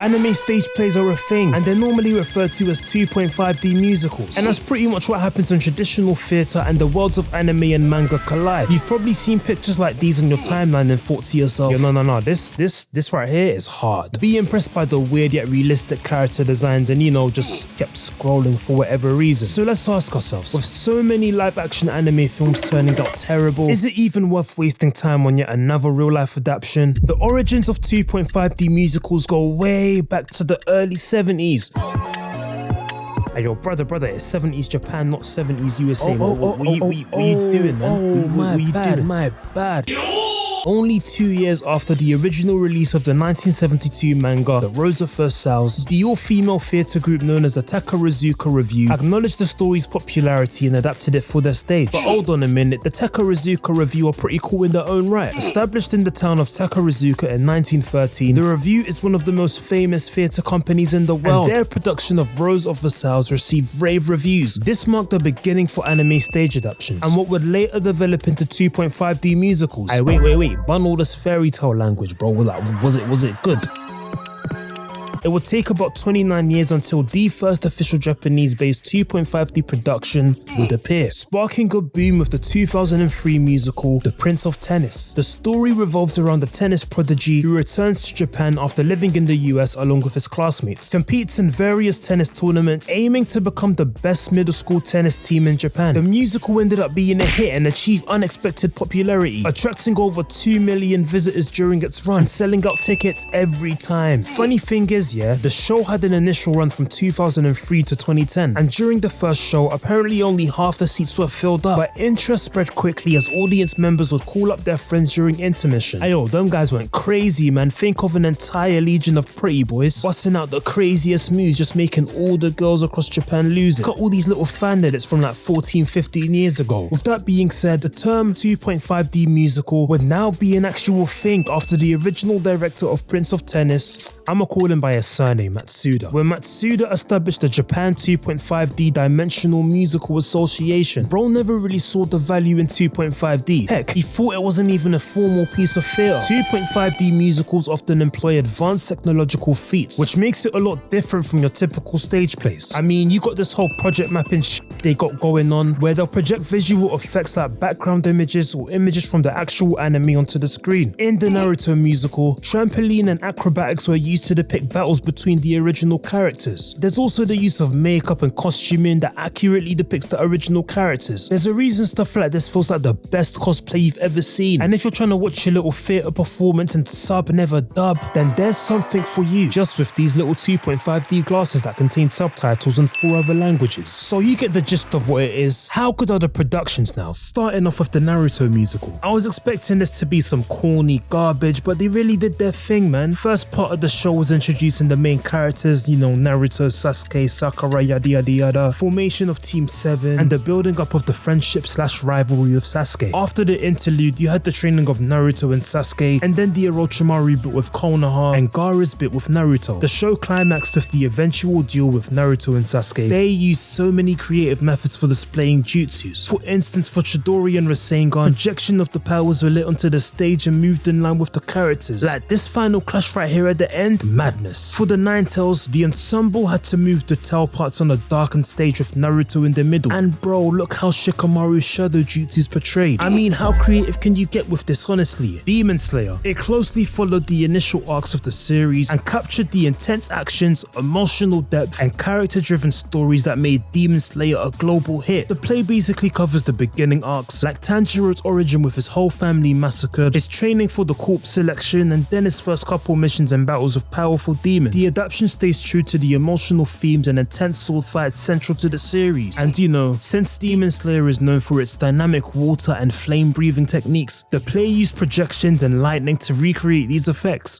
Anime stage plays are a thing, and they're normally referred to as 2.5D musicals. And that's pretty much what happens when traditional theatre and the worlds of anime and manga collide. You've probably seen pictures like these on your timeline and thought to yourself, yo, no, this right here is hard. Be impressed by the weird yet realistic character designs and, just kept scrolling for whatever reason. So let's ask ourselves, with so many live action anime films turning out terrible, is it even worth wasting time on yet another real life adaptation? The origins of 2.5D musicals go way back to the early 70s. Hey, yo, brother, it's 70s Japan, not 70s USA. What you doing, man? My bad. Only 2 years after the original release of the 1972 manga, The Rose of Versailles, the all-female theatre group known as the Takarazuka Revue acknowledged the story's popularity and adapted it for their stage. But hold on a minute, the Takarazuka Revue are pretty cool in their own right. Established in the town of Takarazuka in 1913, the Revue is one of the most famous theatre companies in the world, and their production of Rose of Versailles received rave reviews. This marked the beginning for anime stage adaptations, and what would later develop into 2.5D musicals. Wait. Bun all this fairy tale language, bro. Was it good? It would take about 29 years until the first official Japanese-based 2.5D production would appear, sparking a boom with the 2003 musical The Prince of Tennis. The story revolves around a tennis prodigy who returns to Japan after living in the US along with his classmates, competes in various tennis tournaments, aiming to become the best middle school tennis team in Japan. The musical ended up being a hit and achieved unexpected popularity, attracting over 2 million visitors during its run, selling out tickets every time. Funny thing is, the show had an initial run from 2003 to 2010, and during the first show, apparently only half the seats were filled up, but interest spread quickly as audience members would call up their friends during intermission. Ayo, them guys went crazy, man. Think of an entire legion of pretty boys busting out the craziest moves, just making all the girls across Japan lose it. Got all these little fan edits from like 14, 15 years ago. With that being said, the term 2.5D musical would now be an actual thing after the original director of Prince of Tennis, I'ma call him by his surname, Matsuda. When Matsuda established the Japan 2.5D Dimensional Musical Association, bro never really saw the value in 2.5D. Heck, he thought it wasn't even a formal piece of theatre. 2.5D musicals often employ advanced technological feats, which makes it a lot different from your typical stage plays. I mean, you got this whole project mapping they got going on, where they'll project visual effects like background images or images from the actual anime onto the screen. In the Naruto musical, trampoline and acrobatics were used to depict battles between the original characters. There's also the use of makeup and costuming that accurately depicts the original characters. There's a reason stuff like this feels like the best cosplay you've ever seen, and if you're trying to watch your little theatre performance and sub never dub, then there's something for you, just with these little 2.5D glasses that contain subtitles in 4 other languages. So you get the gist of what it is. How good are the productions now? Starting off with the Naruto musical, I was expecting this to be some corny garbage, but they really did their thing, man. First part of the show was introducing the main characters, Naruto, Sasuke, Sakura, yada, formation of Team 7, and the building up of the friendship/rivalry of Sasuke. After the interlude, you had the training of Naruto and Sasuke, and then the Orochimaru bit with Konoha, and Gaara's bit with Naruto. The show climaxed with the eventual duel with Naruto and Sasuke. They used so many creative methods for displaying jutsus. For instance, for Chidori and Rasengan, projection of the powers were lit onto the stage and moved in line with the characters. Like this final clash right here at the end, madness. For the Nine Tails, the ensemble had to move the tail parts on a darkened stage with Naruto in the middle. And bro, look how Shikamaru's shadow jutsu is portrayed. I mean, how creative can you get with this, honestly? Demon Slayer. It closely followed the initial arcs of the series and captured the intense actions, emotional depth, and character-driven stories that made Demon Slayer a global hit. The play basically covers the beginning arcs, like Tanjiro's origin with his whole family massacred, his training for the corpse selection, and then his first couple missions and battles with powerful demons. The adaptation stays true to the emotional themes and intense sword fights central to the series. And since Demon Slayer is known for its dynamic water and flame breathing techniques, the play used projections and lightning to recreate these effects.